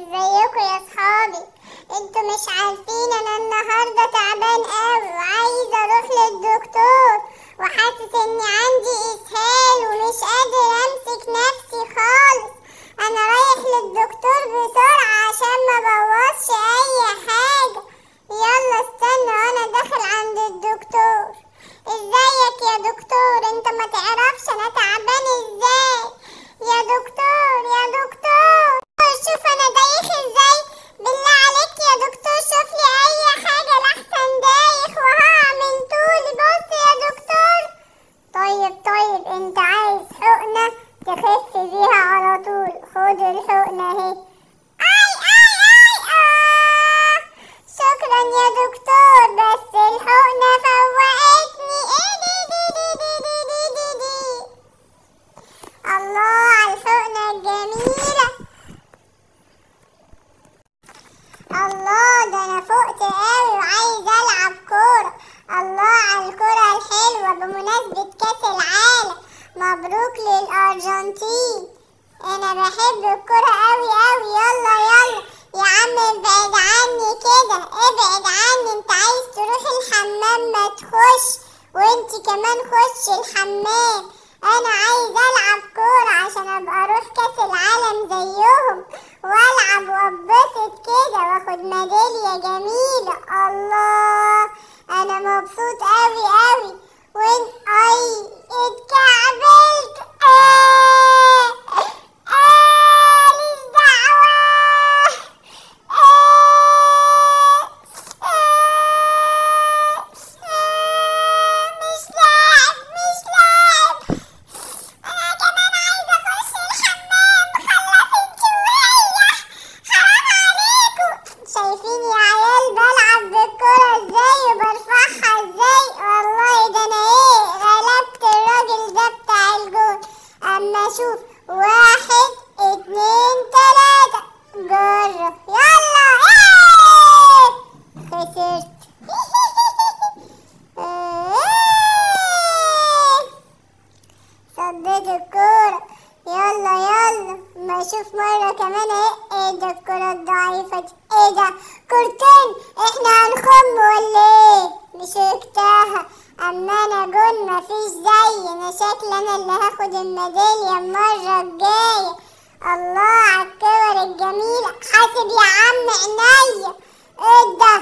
ازيكم يا صحابي؟ انتوا مش عارفين انا النهارده تعبان قوي وعايزه اروح للدكتور، وحاسس اني عندي اسهال ومش قادر امسك نفسي خالص. انا رايح للدكتور بسرعه عشان ما بوظش اي حاجه. يلا استنى انا داخل عند الدكتور. ازيك يا دكتور؟ انت ما تعرفش انا تعبان ازاي؟ يا دكتور يا دكتور، شوف انا دايخ ازاي. بالله عليك يا دكتور شوف لي اي حاجه لحسن دايخ وهقع من طولي. بص يا دكتور. طيب انت عايز حقنه تخف بيها على طول؟ خد الحقنه اهي. شكرا يا دكتور، بس الحقنه فوقتني. ايه دي. الله على الحقنه الجميله. الله، ده انا فقت قوي وعايزه العب كوره. الله على الكوره الحلوه بمناسبه كاس العالم. مبروك للارجنتين. انا بحب الكوره قوي قوي. يلا يا عم ابعد عني كده، ابعد عني. انت عايز تروح الحمام ما تخش، وانت كمان خش الحمام. انا عايز العب كوره عشان ابقى اروح كاس العالم زيهم، والعب واتبسط كده واخد ميداليه جميله. الله، انا مبسوط قوي. وين اتكعبلت. ماليش دعوه. مش لاعب. انا كمان عايزه اخش الحمام. خلصت شويه، حرام عليكم. شايفين يا عيال بلعب بالكرة ازاي وبرفعها ازاي؟ والله ده انا غلبت الراجل ده بتاع الجول. اما اشوف 1 2 3 جرب. يلا خسرت. صديت الكورة. يلا ما اشوف مرة كمان. ايه ده الكورة الضعيفة دي؟ ايه ده كورتين؟ احنا هنخم ولا ايه؟ مسكتها. اما انا جون مفيش زي. انا شكل انا اللي هاخد الميدالية المرة الجاية. الله على الكور الجميلة. حاسب يا عم عينيا. ايه ده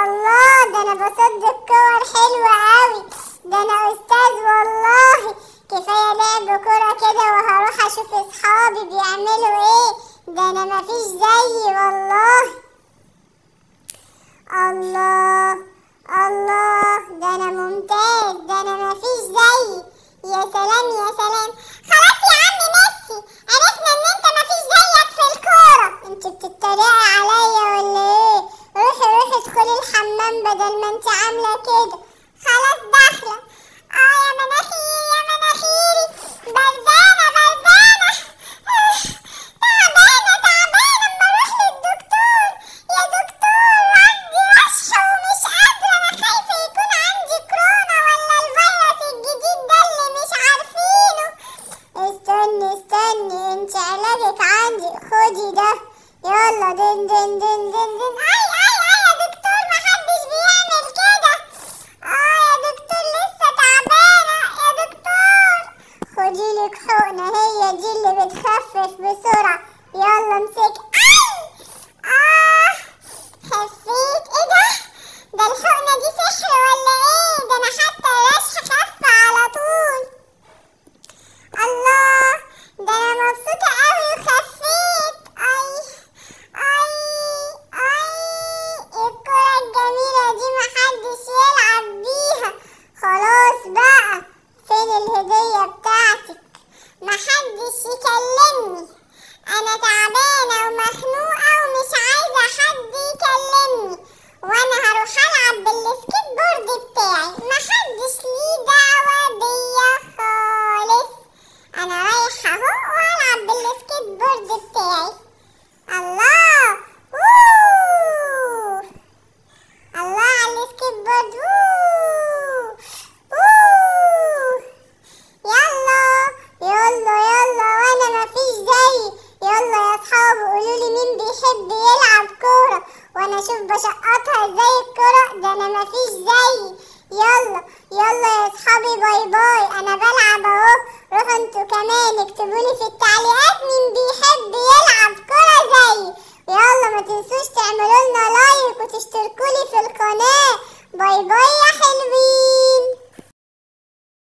الله، ده انا بصد الكور حلوة قوي. ده انا استاذ والله. كفاية لعب كورة كده وهروح اشوف اصحابي بيعملوا ايه. ده انا مفيش زيي والله. الله، ده انا ممتاز. ده انا مفيش زيي. يا سلام. خلاص يا عم ميسي، عرفنا ان انت مفيش زيك في الكورة. انت بتتريقي عليا ولا ايه؟ روحي ادخلي الحمام بدل ما انت عاملة كده. خلاص داخلة. يا مناخيري بردانة. تعبانة اما اروح للدكتور. يا دكتور عندي رشحة ومش قادرة. انا خايفة يكون عندي كورونا ولا الفيروس الجديد ده اللي مش عارفينه. استني انت علاجك عندي. خدي ده. يلا دن. يا دكتور محدش بيعمل كده. يا دكتور لسه تعبانة. يا دكتور خديلك حقنة، هي دي اللي بتخفف بسرعة. يلا امسك. خفيت. ايه ده الحقنة دي سحر ولا ايه؟ ده انا حتى الرشح خف على طول. الله، ده انا مبسوطة قوي وخفيت. الكرة الجميلة دي محدش يلعب بيها. خلاص بقى، فين الهدية بتاعتك؟ محدش يكلمني، انا تعبانة بيحب يلعب كورة، وانا اشوف بشقطها زي الكرة، ده انا مفيش زيي. يلا يلا يا اصحابي، باي باي، انا بلعب اهو، روحوا انتوا كمان اكتبولي في التعليقات